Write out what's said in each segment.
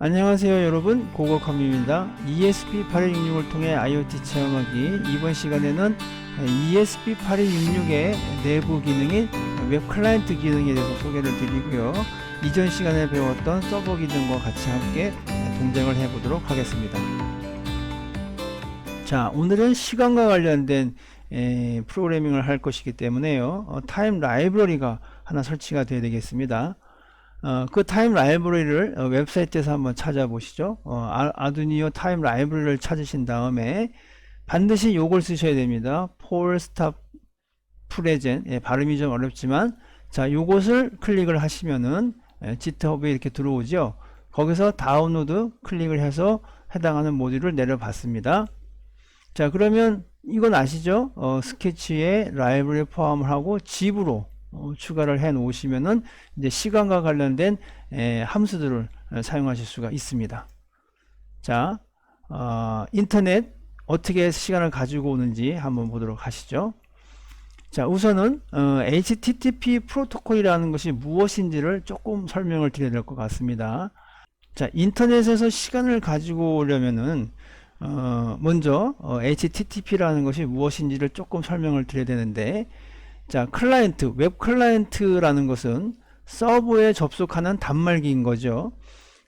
안녕하세요 여러분, 고고컴입니다. ESP8266을 통해 IoT 체험하기. 이번 시간에는 ESP8266의 내부 기능인 웹 클라이언트 기능에 대해서 소개를 드리고요. 이전 시간에 배웠던 서버 기능과 같이 함께 동작을 해보도록 하겠습니다. 자, 오늘은 시간과 관련된 프로그래밍을 할 것이기 때문에요. 타임 라이브러리가 하나 설치가 되어야 되겠습니다. 그 타임 라이브러리를 웹사이트에서 한번 찾아보시죠. 아두니오 타임 라이브러리를 찾으신 다음에 반드시 요걸 쓰셔야 됩니다. for stop present. 발음이 좀 어렵지만, 자, 요것을 클릭을 하시면은 GitHub에 이렇게 들어오죠. 거기서 다운로드 클릭을 해서 해당하는 모듈을 내려봤습니다. 자, 그러면 이건 아시죠? 스케치에 라이브러리 포함을 하고 집으로 추가를 해 놓으시면은 이제 시간과 관련된 함수들을 사용하실 수가 있습니다. 자, 인터넷 어떻게 시간을 가지고 오는지 한번 보도록 하시죠. 자, 우선은 HTTP 프로토콜이라는 것이 무엇인지를 조금 설명을 드려야 될 것 같습니다. 자, 인터넷에서 시간을 가지고 오려면은 먼저 HTTP라는 것이 무엇인지를 조금 설명을 드려야 되는데, 자, 클라이언트, 웹 클라이언트라는 것은 서버에 접속하는 단말기인 거죠.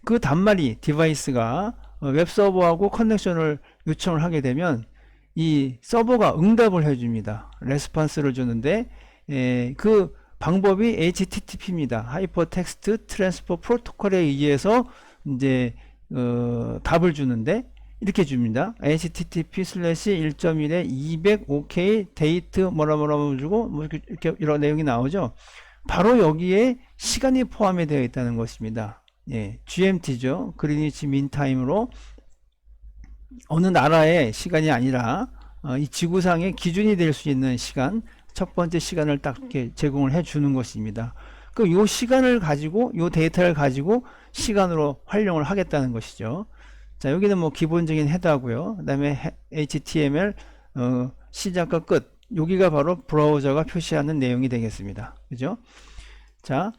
그 단말이, 디바이스가 웹 서버하고 커넥션을 요청을 하게 되면 이 서버가 응답을 해줍니다. 레스폰스를 주는데, 그 방법이 HTTP입니다. 하이퍼텍스트 트랜스퍼 프로토콜에 의해서 이제 답을 주는데, 이렇게 줍니다. http/1.1에 200 OK 데이트 뭐라 주고 뭐 이렇게 이런 내용이 나오죠. 바로 여기에 시간이 포함이 되어 있다는 것입니다. GMT죠. 그리니치 민 타임으로 어느 나라의 시간이 아니라 이 지구상의 기준이 될 수 있는 시간, 첫 번째 시간을 딱 이렇게 제공을 해 주는 것입니다. 그 요 시간을 가지고, 요 데이터를 가지고 시간으로 활용을 하겠다는 것이죠. 자, 여기는 뭐 기본적인 헤더고요. 그 다음에 HTML 시작과 끝, 여기가 바로 브라우저가 표시하는 내용이 되겠습니다. 그죠? 자,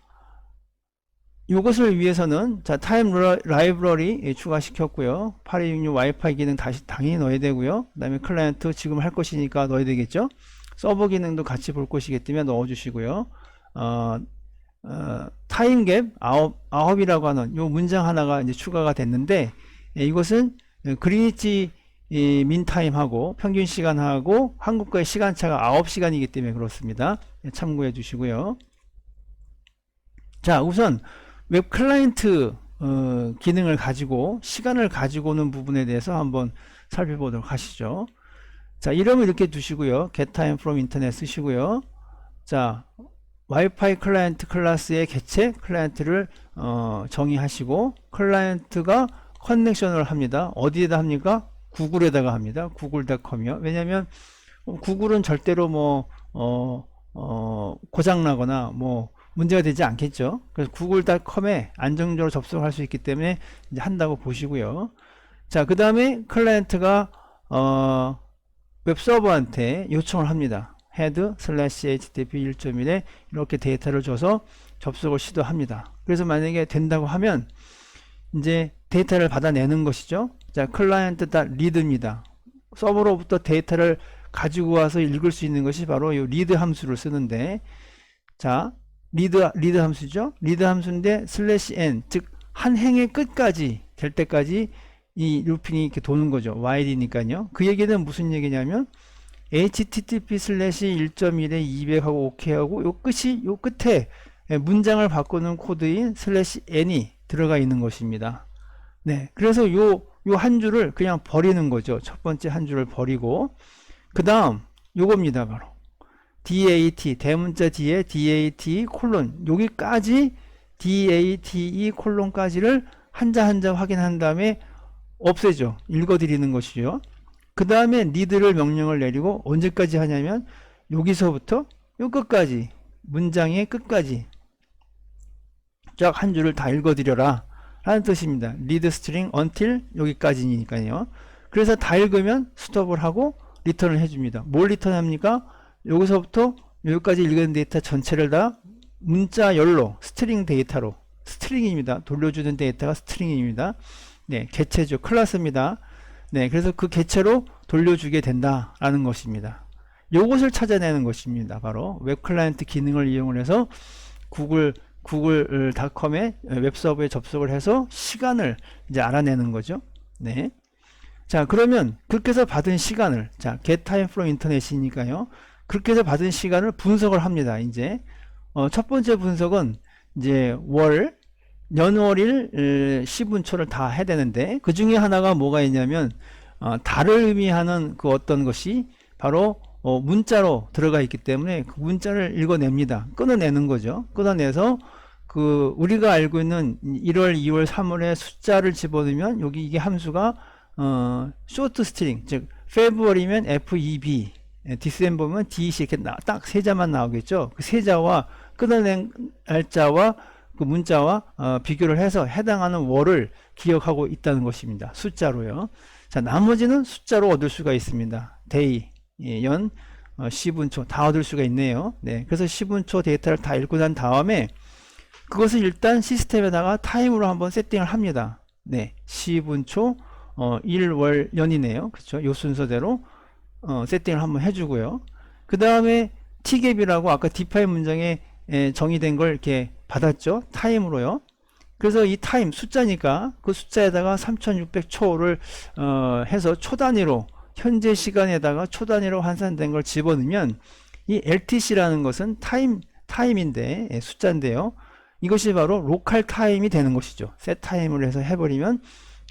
이것을 위해서는 자, 타임 라이브러리 추가시켰고요. 8266 와이파이 기능 다시 당연히 넣어야 되고요. 그 다음에 클라이언트 지금 할 것이니까 넣어야 되겠죠. 서버 기능도 같이 볼 것이기 때문에 넣어주시고요. 타임갭 아홉이라고 하는 요 문장 하나가 이제 추가가 됐는데, 이것은 그리니치 민타임하고 평균 시간하고 한국과의 시간차가 9시간이기 때문에 그렇습니다. 참고해 주시고요. 자, 우선 웹 클라이언트 기능을 가지고 시간을 가지고 오는 부분에 대해서 한번 살펴보도록 하시죠. 자, 이름을 이렇게 두시고요. get time from internet 쓰시고요. 자, 와이파이 클라이언트 클래스의 개체 클라이언트를 정의하시고, 클라이언트가 커넥션을 합니다. 어디에다 합니까? 구글에다가 합니다. 구글.com이요. 왜냐면 구글은 절대로 뭐 고장나거나 뭐 문제가 되지 않겠죠. 그래서 구글.com에 안정적으로 접속할 수 있기 때문에 이제 한다고 보시고요. 자, 그 다음에 클라이언트가 웹서버한테 요청을 합니다. head/http 1.1에 이렇게 데이터를 줘서 접속을 시도합니다. 그래서 만약에 된다고 하면 이제 데이터를 받아내는 것이죠. 자, client.read입니다. 서버로부터 데이터를 가지고 와서 읽을 수 있는 것이 바로 이 read 함수를 쓰는데, 자, read 함수죠. read 함수인데 /n, 즉 한 행의 끝까지 될 때까지 이 루핑이 이렇게 도는 거죠. while이니까요. 그 얘기는 무슨 얘기냐면 http/1.1에 200하고 OK하고 요 끝에 문장을 바꾸는 코드인 /n이 들어가 있는 것입니다. 네, 그래서 요 한 줄을 그냥 버리는 거죠. 첫 번째 한 줄을 버리고, 그 다음 요겁니다. 바로 DAT, 대문자 뒤에 DAT 콜론, 여기까지 DATE 콜론까지를 한자 한자 확인한 다음에 없애죠. 읽어드리는 것이죠. 그 다음에 read를 명령을 내리고 언제까지 하냐면 여기서부터 요 끝까지, 문장의 끝까지 쫙 한 줄을 다 읽어드려라 라는 뜻입니다. read string until 여기까지니까요. 그래서 다 읽으면 스톱을 하고 리턴을 해줍니다. 뭘 리턴합니까? 여기서부터 여기까지 읽은 데이터 전체를 다 문자열로 스트링 데이터로 스트링입니다. 돌려주는 데이터가 스트링입니다. 네, 개체죠. 클래스입니다. 네, 그래서 그 개체로 돌려주게 된다라는 것입니다. 요것을 찾아내는 것입니다. 바로 웹 클라이언트 기능을 이용을 해서 구글닷컴의 웹서버에 접속을 해서 시간을 이제 알아내는 거죠. 네. 자, 그러면 그렇게 해서 받은 시간을, 자, getTime from internet이니까요. 그렇게 해서 받은 시간을 분석을 합니다. 이제 첫 번째 분석은 이제 년월일 시분초를 다 해야 되는데, 그 중에 하나가 뭐가 있냐면 달을 의미하는 그 어떤 것이 바로 문자로 들어가 있기 때문에 그 문자를 읽어냅니다. 끊어내는 거죠. 끊어내서 그 우리가 알고 있는 1월, 2월, 3월의 숫자를 집어넣으면 여기 이게 함수가 short string, 즉 February면 FEB, December면 DEC 이렇게 딱 세 자만 나오겠죠. 그 세 자와 끊어낸 날짜와 그 문자와 비교를 해서 해당하는 월을 기억하고 있다는 것입니다. 숫자로요. 자, 나머지는 숫자로 얻을 수가 있습니다. day, 연, 시분초 다 얻을 수가 있네요. 네, 그래서 시분초 데이터를 다 읽고 난 다음에 그것을 일단 시스템에다가 타임으로 한번 세팅을 합니다. 네, 시분초, 일, 월, 연이네요. 그렇죠? 요 순서대로 세팅을 한번 해주고요. 그 다음에 tgap이라고 아까 define 문장에 정의된 걸 이렇게 받았죠. 타임으로요. 그래서 이 타임 숫자니까 그 숫자에다가 3600초를 해서 초 단위로 현재 시간에다가 초 단위로 환산된 걸 집어넣으면 이 LTC라는 것은 타임인데 숫자인데요. 이것이 바로 로컬 타임이 되는 것이죠. 셋 타임을 해서 해버리면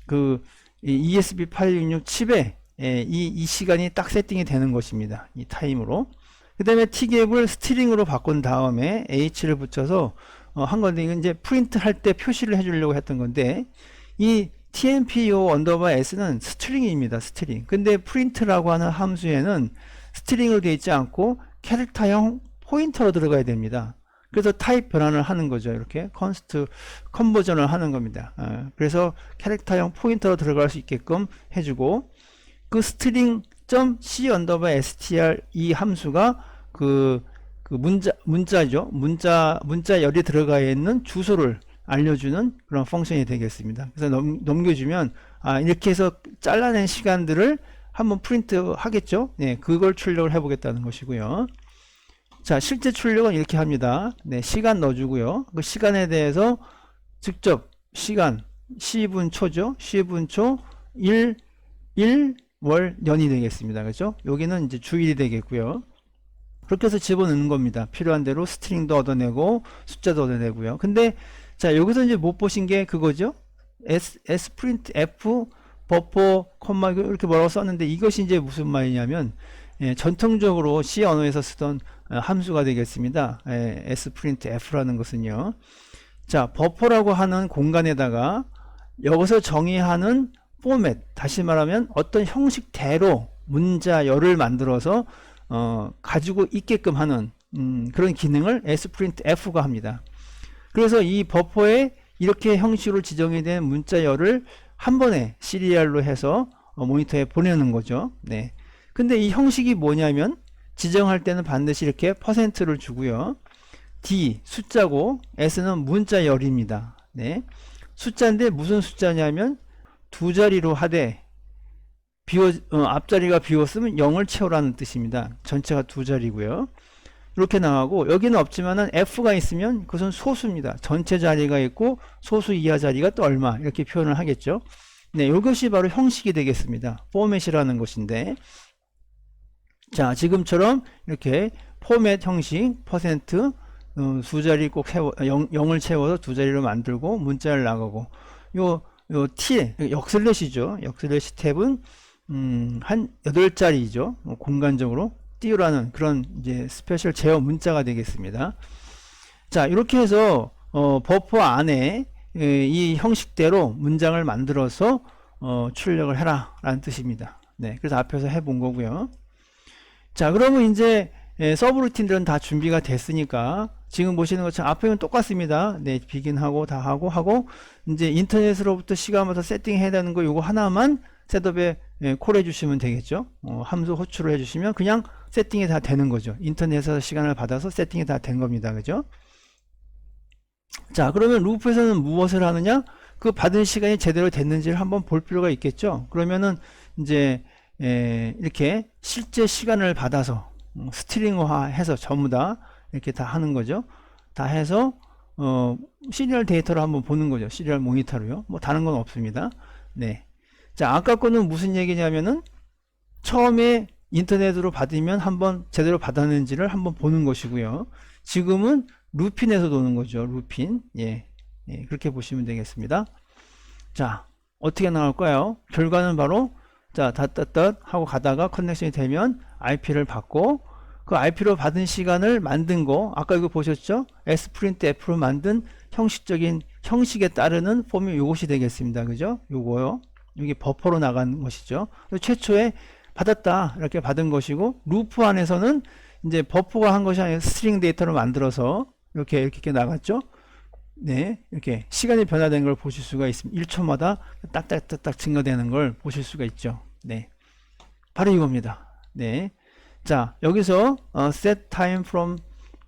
그 ESP8266 칩에 이 시간이 딱 세팅이 되는 것입니다. 이 타임으로. 그 다음에 tgap을 스트링으로 바꾼 다음에 h를 붙여서 한 건데, 이건 이제 프린트 할 때 표시를 해주려고 했던 건데, 이 tmpo 언더바 s는 스트링입니다. 스트링. 근데 프린트라고 하는 함수에는 스트링으로 되어 있지 않고 캐릭터형 포인터로 들어가야 됩니다. 그래서 타입 변환을 하는 거죠. 이렇게 컨스트 컨버전을 하는 겁니다. 그래서 캐릭터형 포인터로 들어갈 수 있게끔 해주고, 그 스트링 .c 언더바 str 이 함수가 그 문자죠. 문자열이 들어가 있는 주소를 알려주는 그런 펑션이 되겠습니다. 그래서 넘겨주면 이렇게 해서 잘라낸 시간들을 한번 프린트 하겠죠. 네, 그걸 출력을 해보겠다는 것이고요. 자, 실제 출력은 이렇게 합니다. 네, 시간 넣어주고요. 그 시간에 대해서 직접 시간 시분초죠. 시분초 1, 월, 년이 되겠습니다. 그렇죠? 여기는 이제 주일이 되겠고요. 그렇게 해서 집어넣는 겁니다. 필요한 대로 스트링도 얻어내고 숫자도 얻어내고요. 근데 자, 여기서 이제 못 보신 게 그거죠. sprint f 버퍼 콤마 이렇게 뭐라고 썼는데, 이것이 이제 무슨 말이냐면 전통적으로 C 언어에서 쓰던 함수가 되겠습니다. sprint f라는 것은요. 자, 버퍼라고 하는 공간에다가 여기서 정의하는 포맷, 다시 말하면 어떤 형식대로 문자열을 만들어서 가지고 있게끔 하는 그런 기능을 sprint f가 합니다. 그래서 이 버퍼에 이렇게 형식으로 지정이 된 문자열을 한 번에 시리얼로 해서 모니터에 보내는 거죠. 네. 근데 이 형식이 뭐냐면, 지정할 때는 반드시 이렇게 %를 주고요. D 숫자고 S는 문자열입니다. 네. 숫자인데 무슨 숫자냐면 두 자리로 하되 앞자리가 비었으면 0을 채우라는 뜻입니다. 전체가 두 자리고요. 이렇게 나가고, 여기는 없지만은 F가 있으면 그것은 소수입니다. 전체 자리가 있고 소수 이하 자리가 또 얼마, 이렇게 표현을 하겠죠. 네, 이것이 바로 형식이 되겠습니다. 포맷이라는 것인데, 자, 지금처럼 이렇게 포맷 형식 %, 두 자리 꼭 0을 채워서 두 자리로 만들고 문자를 나가고, 요 T, 역슬래시죠. 역슬래시 탭은 한 8자리죠. 공간적으로 띄우라는 그런 이제 스페셜 제어 문자가 되겠습니다. 자, 이렇게 해서 버퍼 안에 이 형식대로 문장을 만들어서 출력을 해라 라는 뜻입니다. 네, 그래서 앞에서 해본 거고요. 자, 그러면 이제 서브루틴들은 다 준비가 됐으니까 지금 보시는 것처럼 앞에는 똑같습니다. 네, 비긴하고 다 하고 이제 인터넷으로부터 시간마다 세팅해야 되는 거 요거 하나만 셋업에 콜 해주시면 되겠죠. 함수 호출을 해주시면 그냥 세팅이 다 되는 거죠. 인터넷에서 시간을 받아서 세팅이 다 된 겁니다. 그죠? 자, 그러면 루프에서는 무엇을 하느냐? 그 받은 시간이 제대로 됐는지를 한번 볼 필요가 있겠죠. 그러면은 이제 이렇게 실제 시간을 받아서 스트링화해서 전부 다 이렇게 다 하는 거죠. 다 해서 시리얼 데이터를 한번 보는 거죠. 시리얼 모니터로요. 뭐 다른 건 없습니다. 네. 자, 아까 거는 무슨 얘기냐면은 처음에 인터넷으로 받으면 한번 제대로 받았는지를 한번 보는 것이고요. 지금은 루핀에서 도는 거죠. 루핀. 예. 예, 그렇게 보시면 되겠습니다. 자, 어떻게 나올까요? 결과는 바로 자, 닷닷닷 하고 가다가 커넥션이 되면 IP를 받고 그 IP로 받은 시간을 만든 거 아까 이거 보셨죠? S프린트 F로 만든 형식적인 형식에 따르는 폼이 이것이 되겠습니다. 그죠? 요거요. 이게 버퍼로 나간 것이죠. 최초에 받았다 이렇게 받은 것이고 루프 안에서는 이제 버퍼가 한 것이 아니라 스트링 데이터를 만들어서 이렇게 나갔죠. 네, 이렇게 시간이 변화된 걸 보실 수가 있습니다. 1초마다 딱딱딱딱 증가되는 걸 보실 수가 있죠. 네, 바로 이겁니다. 네, 자 여기서 set time from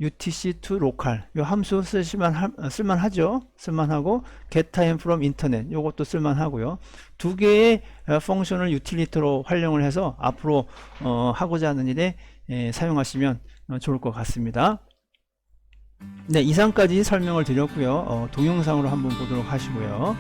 UTC to local 이 함수 쓸만하죠. 쓸만하고 get time from internet 요것도 쓸만하고요. 두 개의 펑션을 유틸리티로 활용을 해서 앞으로 하고자 하는 일에 사용하시면 좋을 것 같습니다. 네, 이상까지 설명을 드렸고요. 동영상으로 한번 보도록 하시고요.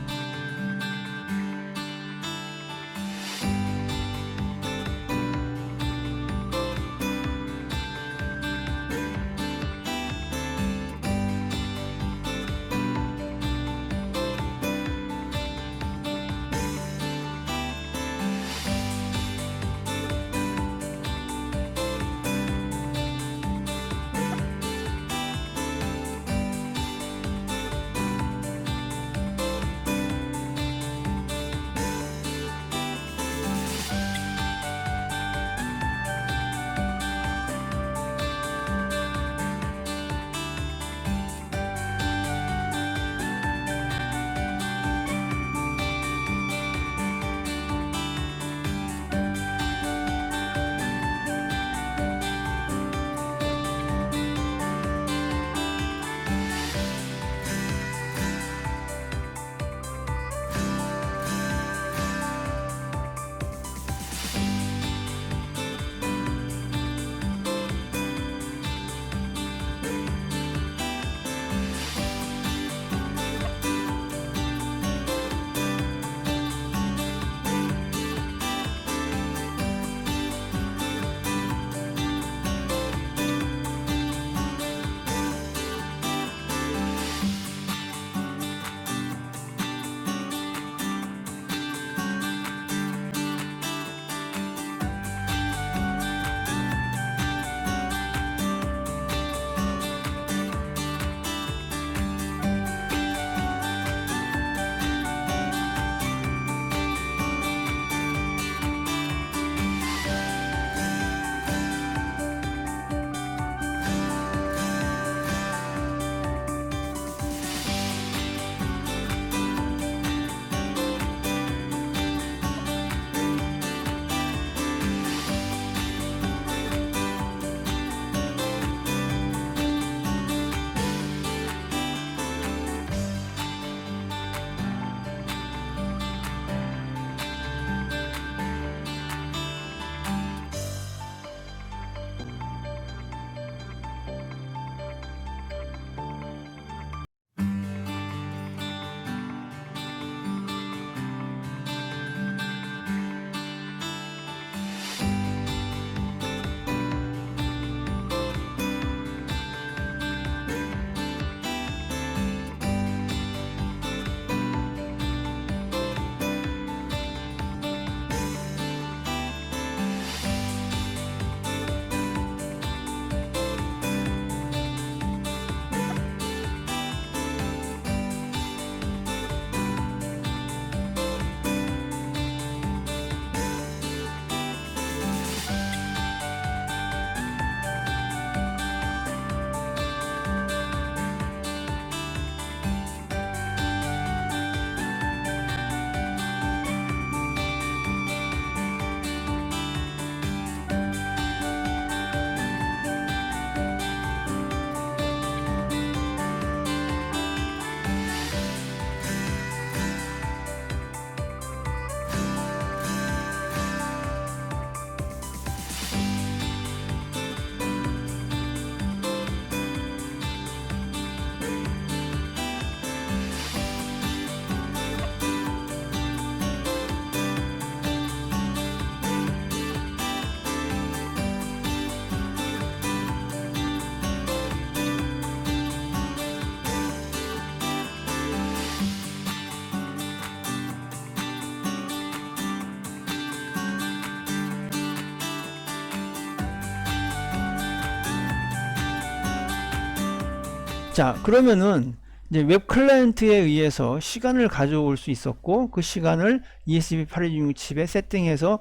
자, 그러면은 이제 웹 클라이언트에 의해서 시간을 가져올 수 있었고 그 시간을 ESP8266 칩에 세팅해서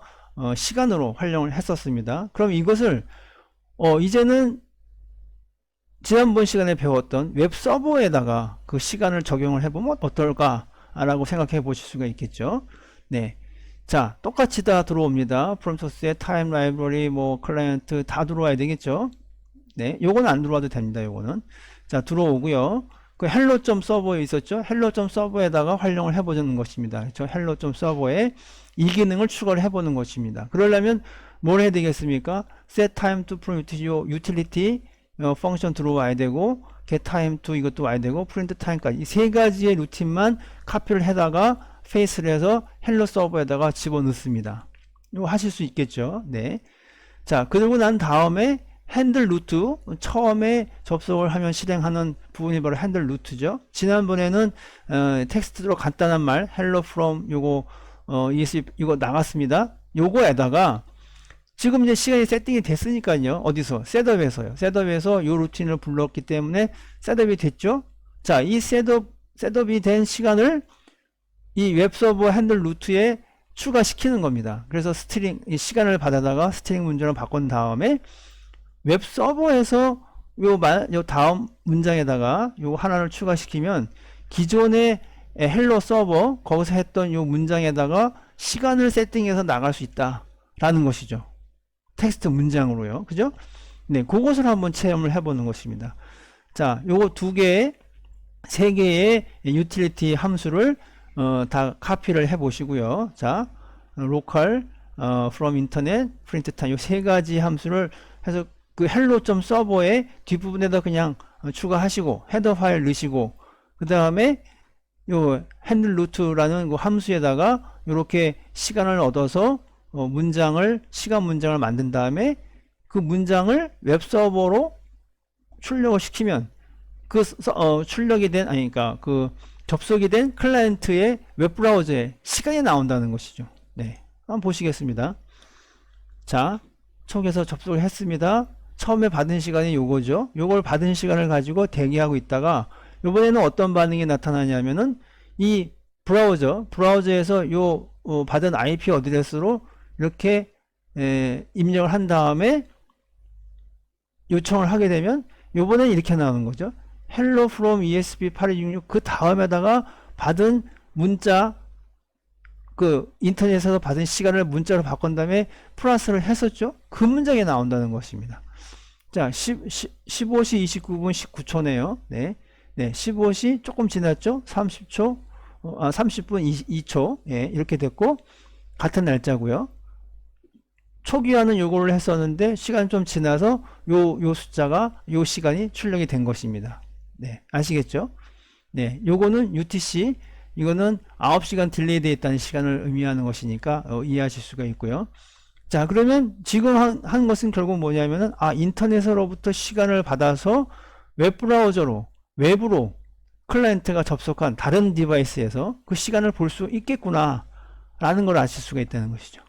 시간으로 활용을 했었습니다. 그럼 이것을 이제는 지난번 시간에 배웠던 웹 서버에다가 그 시간을 적용을 해보면 어떨까 라고 생각해 보실 수가 있겠죠. 네. 자, 똑같이 다 들어옵니다. 프롬 소스에 타임 라이브러리 뭐 클라이언트 다 들어와야 되겠죠. 네, 요건 안 들어와도 됩니다. 요거는. 자, 들어오고요. 그 hello.server에 있었죠. hello.server에다가 활용을 해보는 것입니다. 저 hello.server에 이 기능을 추가를 해보는 것입니다. 그러려면 뭘 해야 되겠습니까? set time to from utility 펑션 들어와야 되고 get time to 이것도 와야 되고 print time까지 이 세 가지의 루틴만 카피를 해다가 페이스를 해서 헬로 서버에다가 집어넣습니다. 이거 하실 수 있겠죠. 네. 자, 그러고 난 다음에 핸들 루트, 처음에 접속을 하면 실행하는 부분이 바로 핸들 루트죠. 지난번에는 텍스트로 간단한 말 hello from 요거 ESP 이거 나갔습니다. 요거에다가 지금 이제 시간이 세팅이 됐으니까요. 어디서? 셋업에서요. 셋업에서 요 루틴을 불렀기 때문에 셋업이 됐죠. 자, 이 셋업이 된 시간을 이 웹서버 핸들 루트에 추가시키는 겁니다. 그래서 스트링, 이 시간을 받아다가 스트링 문장을 바꾼 다음에 웹서버에서 요 다음 문장에다가 요 하나를 추가시키면 기존의 헬로 서버, 거기서 했던 요 문장에다가 시간을 세팅해서 나갈 수 있다라는 것이죠. 텍스트 문장으로요. 그죠? 네, 그것을 한번 체험을 해보는 것입니다. 자, 요거 세 개의 유틸리티 함수를 다 카피를 해 보시고요. 자, local, from internet, print time 요 세 가지 함수를 해서 그 hello.server의 뒷부분에다 그냥 추가하시고 헤더 파일 넣으시고 그 다음에 요 핸들 루트라는 그 함수에다가 이렇게 시간을 얻어서 시간 문장을 만든 다음에 그 문장을 웹서버로 출력을 시키면 그 출력이 된 그러니까 그 접속이 된 클라이언트의 웹브라우저에 시간이 나온다는 것이죠. 네, 한번 보시겠습니다. 자, 촉에서 접속을 했습니다. 처음에 받은 시간이 요거죠. 요걸 받은 시간을 가지고 대기하고 있다가 요번에는 어떤 반응이 나타나냐면은 이 브라우저에서 요 받은 IP 어드레스로 이렇게 입력을 한 다음에 요청을 하게 되면 요번엔 이렇게 나오는 거죠. hello from ESP8266 그 다음에다가 받은 문자 그 인터넷에서 받은 시간을 문자로 바꾼 다음에 플러스를 했었죠. 그 문장이 나온다는 것입니다. 자, 15시 29분 19초네요. 네. 네, 15시 조금 지났죠. 30초, 30분 2초. 예, 이렇게 됐고 같은 날짜고요. 초기화는 요거를 했었는데 시간 좀 지나서 요 숫자가 요 시간이 출력이 된 것입니다. 네, 아시겠죠? 네, 요거는 UTC, 이거는 9시간 딜레이 되어 있다는 시간을 의미하는 것이니까 이해하실 수가 있고요. 자, 그러면 지금 한 것은 결국 뭐냐면은 인터넷으로부터 시간을 받아서 웹브라우저로 웹으로 클라이언트가 접속한 다른 디바이스에서 그 시간을 볼 수 있겠구나 라는 걸 아실 수가 있다는 것이죠.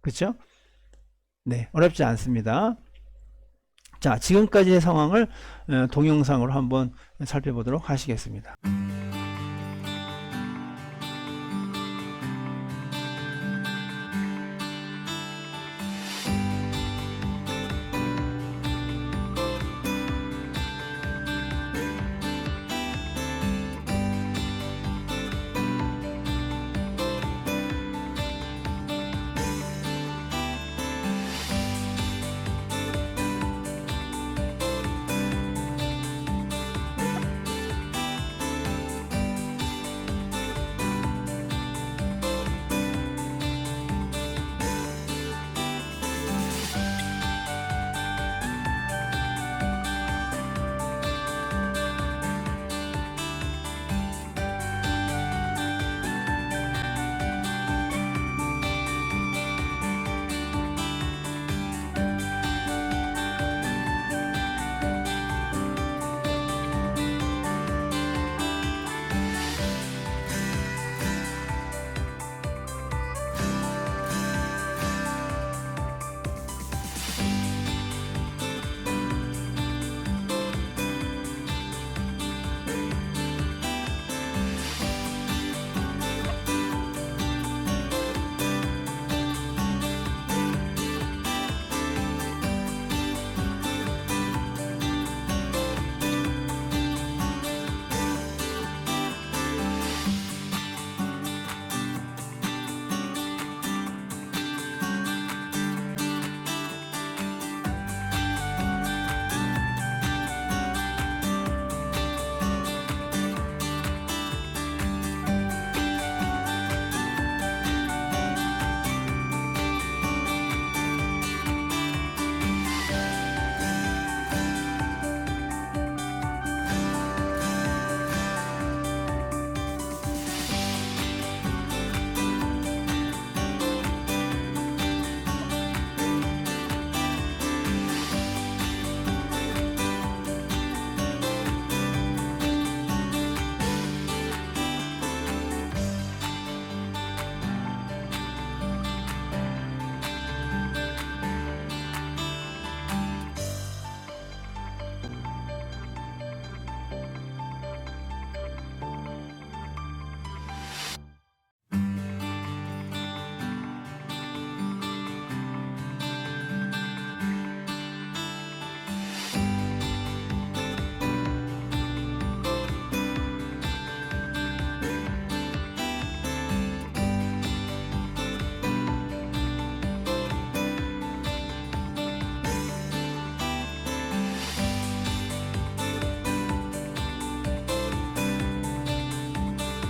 그렇죠? 네, 어렵지 않습니다. 자, 지금까지의 상황을 동영상으로 한번 살펴보도록 하시겠습니다.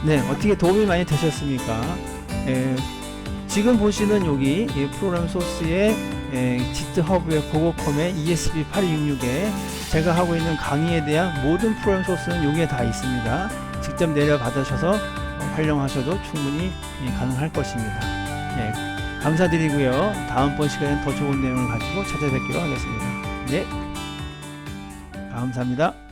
네, 어떻게 도움이 많이 되셨습니까? 지금 보시는 여기 이 프로그램 소스의 GitHub의 고고컴의 ESP8266에 제가 하고 있는 강의에 대한 모든 프로그램 소스는 여기에 다 있습니다. 직접 내려받으셔서 활용하셔도 충분히 가능할 것입니다. 네, 감사드리고요. 다음번 시간엔 더 좋은 내용을 가지고 찾아뵙기로 하겠습니다. 네, 감사합니다.